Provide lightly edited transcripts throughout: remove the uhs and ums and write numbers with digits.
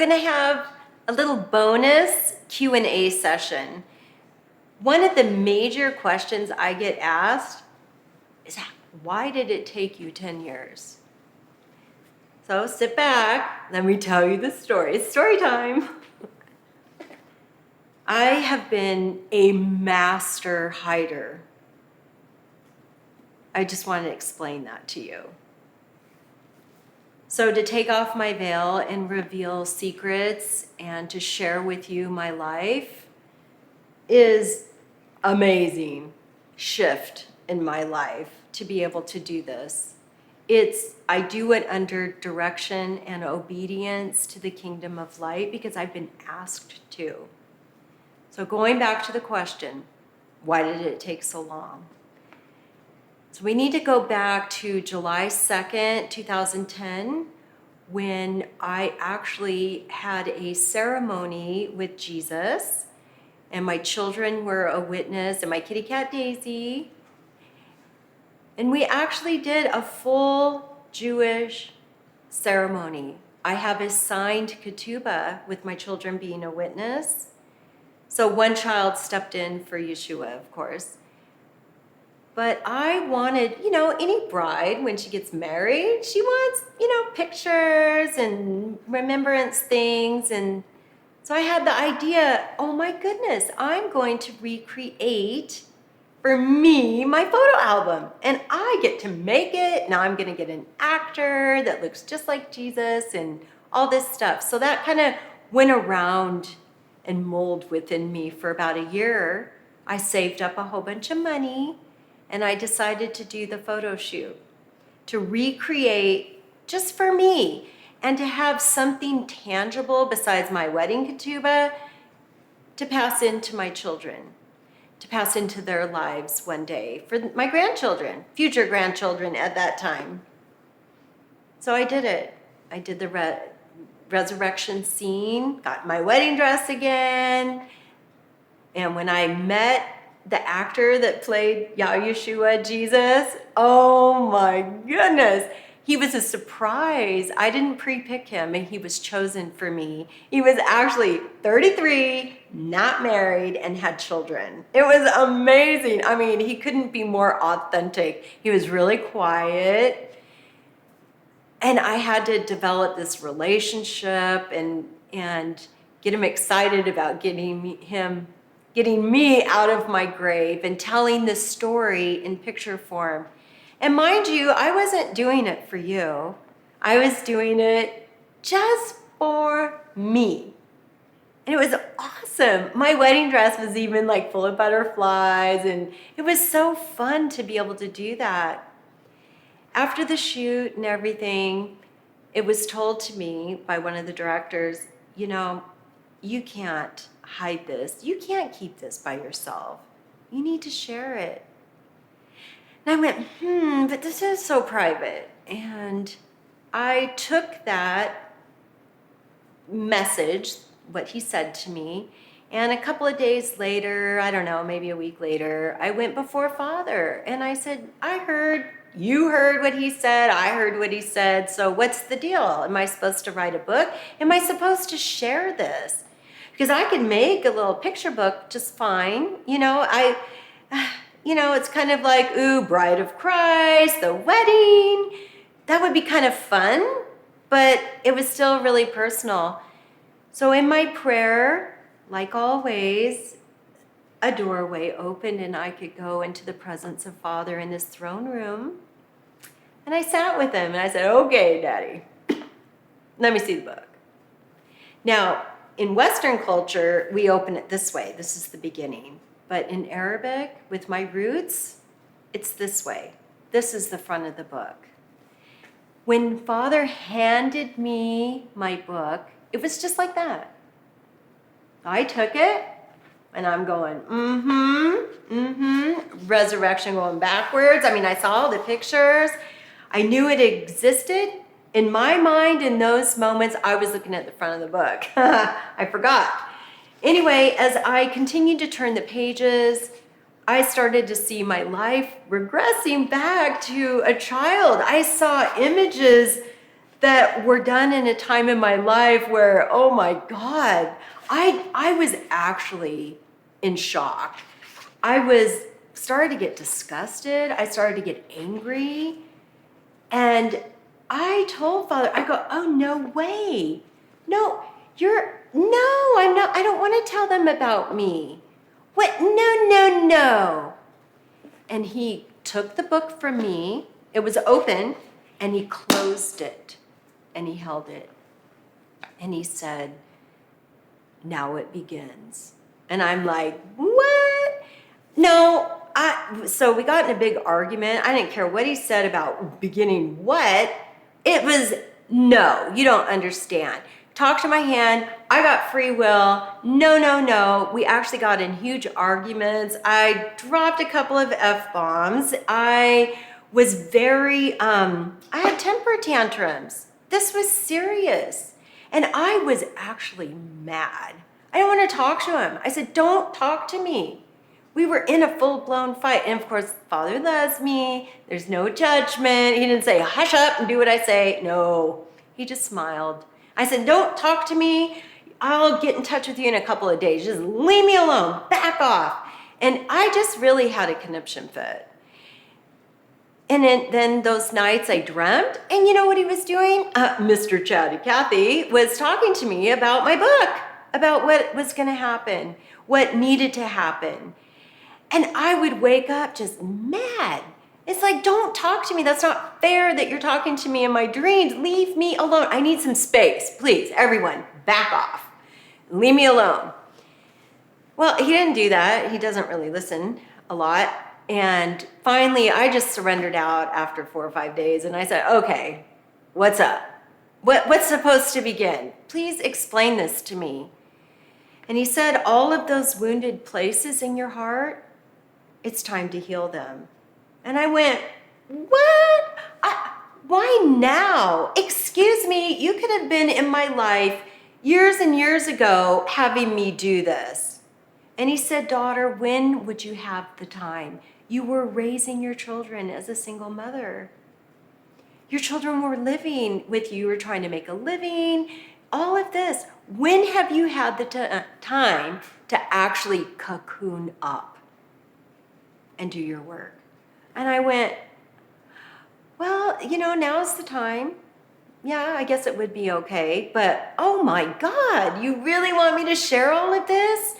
going to have a little bonus Q&A session. One of the major questions I get asked is, why did it take you 10 years? So sit back, let me tell you the story. It's story time. I have been a master hider. I just want to explain that to you. So to take off my veil and reveal secrets and to share with you my life is amazing shift in my life to be able to do this. I do it under direction and obedience to the kingdom of light because I've been asked to. So going back to the question, why did it take so long? So we need to go back to July 2nd, 2010, when I actually had a ceremony with Jesus, and my children were a witness, and my kitty cat Daisy. And we actually did a full Jewish ceremony. I have a signed ketubah with my children being a witness. So one child stepped in for Yeshua, of course. But I wanted, any bride, when she gets married, she wants, pictures and remembrance things. And so I had the idea, oh my goodness, I'm going to recreate for me my photo album. And I get to make it. Now I'm going to get an actor that looks just like Jesus and all this stuff. So that kind of went around and molded within me for about a year. I saved up a whole bunch of money. And I decided to do the photo shoot, to recreate just for me, and to have something tangible besides my wedding ketubah to pass into my children, to pass into their lives one day, for my grandchildren, future grandchildren at that time. So I did it. I did the resurrection scene, got my wedding dress again, and when I met the actor that played Yeshua, Jesus, oh my goodness. He was a surprise. I didn't pre-pick him, and he was chosen for me. He was actually 33, not married, and had children. It was amazing. I mean, he couldn't be more authentic. He was really quiet. And I had to develop this relationship and get him excited about getting me out of my grave and telling this story in picture form. And mind you, I wasn't doing it for you. I was doing it just for me. And it was awesome. My wedding dress was even full of butterflies, and it was so fun to be able to do that. After the shoot and everything, it was told to me by one of the directors, you can't hide this. You can't keep this by yourself. You need to share it. And I went, but this is so private. And I took that message, what he said to me, and a couple of days later, I don't know, maybe a week later, I went before Father and I said, you heard what he said, I heard what he said, so what's the deal? Am I supposed to write a book? Am I supposed to share this? Because I could make a little picture book just fine. It's kind of like, Bride of Christ, the wedding. That would be kind of fun, but it was still really personal. So in my prayer, like always, a doorway opened and I could go into the presence of Father in this throne room. And I sat with him and I said, okay, Daddy, let me see the book. Now, in Western culture, we open it this way. This is the beginning. But in Arabic, with my roots, it's this way. This is the front of the book. When Father handed me my book, it was just like that. I took it, and I'm going, resurrection going backwards. I mean, I saw all the pictures. I knew it existed. In my mind, in those moments, I was looking at the front of the book. I forgot. Anyway, as I continued to turn the pages, I started to see my life regressing back to a child. I saw images that were done in a time in my life where, oh my God, I was actually in shock. I was started to get disgusted. I started to get angry. And I told Father, I go, oh, no way. No, I'm not, I don't want to tell them about me. What? No, no, no. And he took the book from me. It was open, and he closed it, and he held it. And he said, now it begins. And I'm like, what? No, so we got in a big argument. I didn't care what he said about beginning what. It was, no, you don't understand. Talk to my hand. I got free will. No, no, no. We actually got in huge arguments. I dropped a couple of F-bombs. I was I had temper tantrums. This was serious. And I was actually mad. I don't want to talk to him. I said, don't talk to me. We were in a full-blown fight. And of course, Father loves me. There's no judgment. He didn't say, hush up and do what I say. No, he just smiled. I said, don't talk to me. I'll get in touch with you in a couple of days. Just leave me alone. Back off. And I just really had a conniption fit. And then those nights I dreamt, and you know what he was doing? Mr. Chatty Cathy was talking to me about my book, about what was going to happen, what needed to happen. And I would wake up just mad. It's like, don't talk to me. That's not fair that you're talking to me in my dreams. Leave me alone. I need some space. Please, everyone, back off. Leave me alone. Well, he didn't do that. He doesn't really listen a lot. And finally, I just surrendered out after 4 or 5 days. And I said, okay, what's up? What's supposed to begin? Please explain this to me. And he said, all of those wounded places in your heart, it's time to heal them. And I went, what? Why now? Excuse me, you could have been in my life years and years ago having me do this. And he said, daughter, when would you have the time? You were raising your children as a single mother. Your children were living with you. You were trying to make a living, all of this. When have you had the time to actually cocoon up and do your work? And I went, well, now's the time. Yeah, I guess it would be okay. But, oh my God, you really want me to share all of this?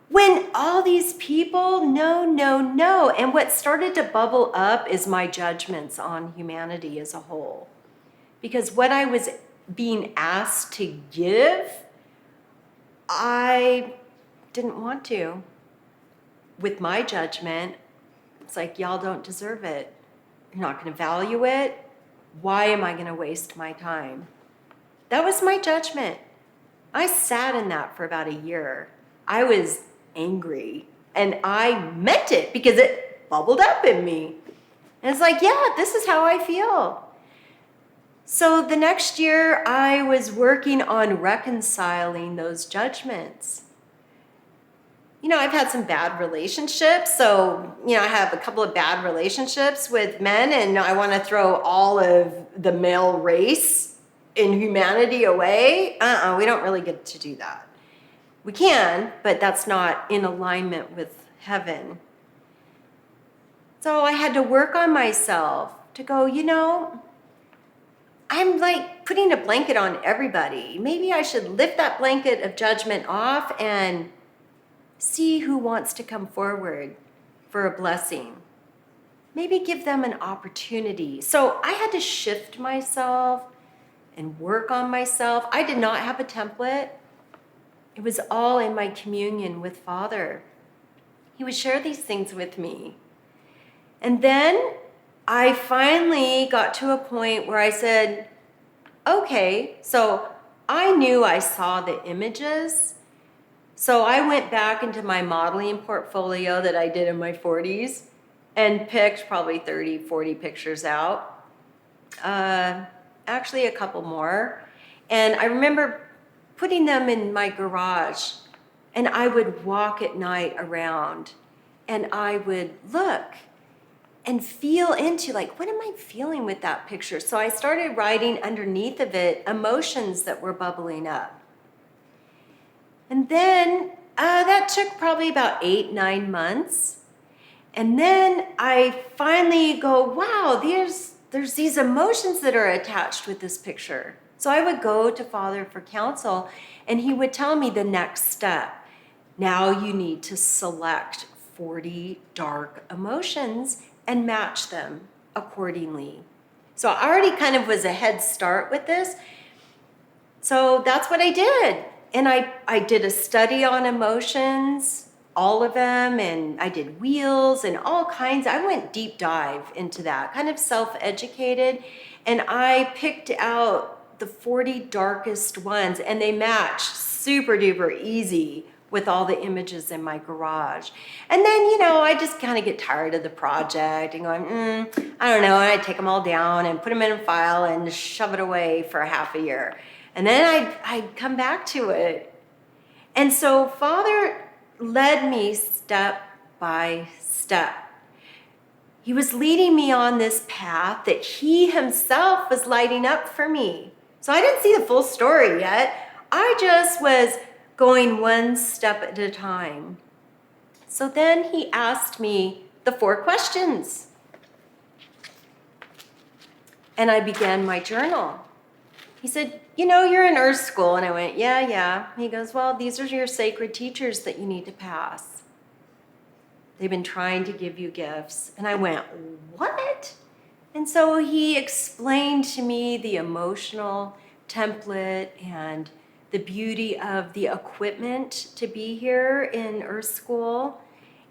When all these people, no, no, no. And what started to bubble up is my judgments on humanity as a whole. Because what I was being asked to give, I didn't want to. With my judgment, it's like, y'all don't deserve it. You're not going to value it. Why am I going to waste my time? That was my judgment. I sat in that for about a year. I was angry, and I meant it because it bubbled up in me. And it's like, yeah, this is how I feel. So the next year, I was working on reconciling those judgments. I've had some bad relationships. So, I have a couple of bad relationships with men, and I want to throw all of the male race in humanity away. We don't really get to do that. We can, but that's not in alignment with heaven. So I had to work on myself to go, I'm like putting a blanket on everybody. Maybe I should lift that blanket of judgment off and see who wants to come forward for a blessing. Maybe give them an opportunity. So I had to shift myself and work on myself. I did not have a template. It was all in my communion with Father. He would share these things with me. And then I finally got to a point where I said, okay, so I knew I saw the images. So I went back into my modeling portfolio that I did in my 40s and picked probably 30, 40 pictures out. Actually, a couple more. And I remember putting them in my garage, and I would walk at night around, and I would look. and feel into like, what am I feeling with that picture? So I started writing underneath of it emotions that were bubbling up. And then that took probably about 8-9 months. And then I finally go, wow, there's these emotions that are attached with this picture. So I would go to Father for counsel, and he would tell me the next step. Now you need to select 40 dark emotions and match them accordingly. So I already kind of was a head start with this. So that's what I did. And I did a study on emotions, all of them, and I did wheels and all kinds. I went deep dive into that, kind of self-educated, and I picked out the 40 darkest ones, and they matched super duper easy with all the images in my garage. And then, I just kind of get tired of the project and going, I don't know, and I take them all down and put them in a file and shove it away for half a year. And then I'd come back to it. And so Father led me step by step. He was leading me on this path that he himself was lighting up for me. So I didn't see the full story yet. I just was going one step at a time. So then he asked me the 4 questions. And I began my journal. He said, you're in Earth School. And I went, yeah. He goes, well, these are your sacred teachers that you need to pass. They've been trying to give you gifts. And I went, what? And so he explained to me the emotional template and the beauty of the equipment to be here in Earth School,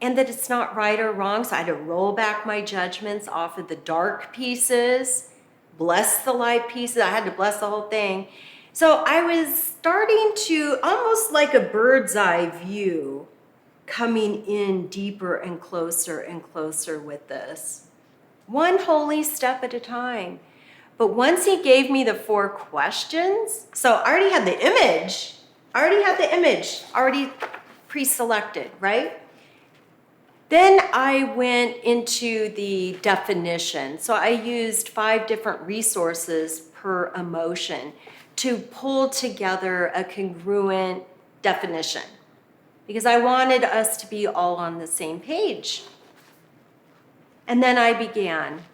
and that it's not right or wrong. So I had to roll back my judgments off of the dark pieces, bless the light pieces. I had to bless the whole thing. So I was starting to, almost like a bird's eye view, coming in deeper and closer with this. One holy step at a time. But once he gave me the 4 questions, so I already had the image, already pre-selected, right? Then I went into the definition. So I used 5 different resources per emotion to pull together a congruent definition, because I wanted us to be all on the same page. And then I began.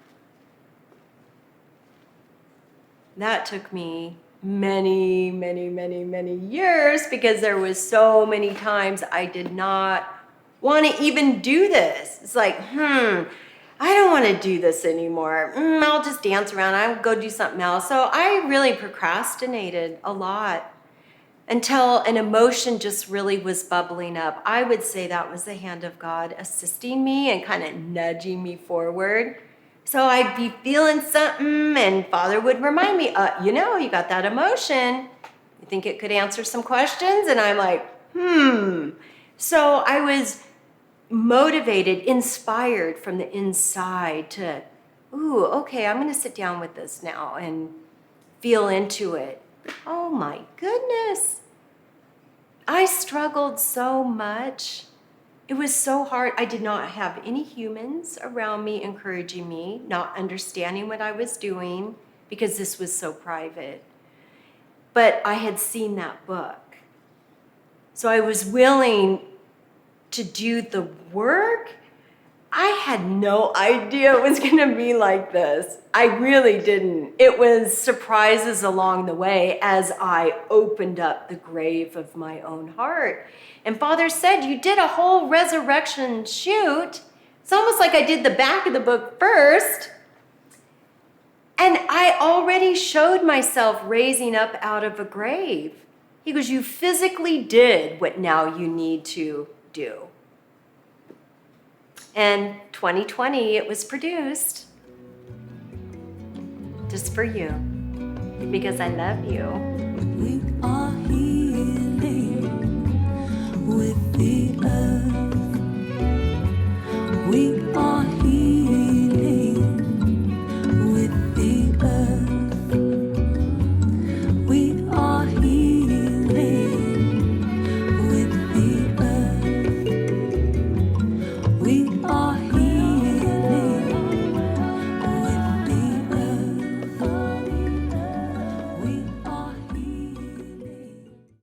That took me many years, because there was so many times I did not want to even do this. It's like, I don't want to do this anymore. I'll just dance around. I'll go do something else. So I really procrastinated a lot until an emotion just really was bubbling up. I would say that was the hand of God assisting me and kind of nudging me forward. So I'd be feeling something, and Father would remind me, you got that emotion. You think it could answer some questions? And I'm like, So I was motivated, inspired from the inside to, okay, I'm going to sit down with this now and feel into it. Oh my goodness. I struggled so much. It was so hard. I did not have any humans around me encouraging me, not understanding what I was doing, because this was so private. But I had seen that book. So I was willing to do the work. I had no idea it was going to be like this. I really didn't. It was surprises along the way as I opened up the grave of my own heart. And Father said, you did a whole resurrection shoot. It's almost like I did the back of the book first. And I already showed myself raising up out of a grave. He goes, you physically did what now you need to do. And 2020, it was produced just for you, because I love you. We are healing with the earth.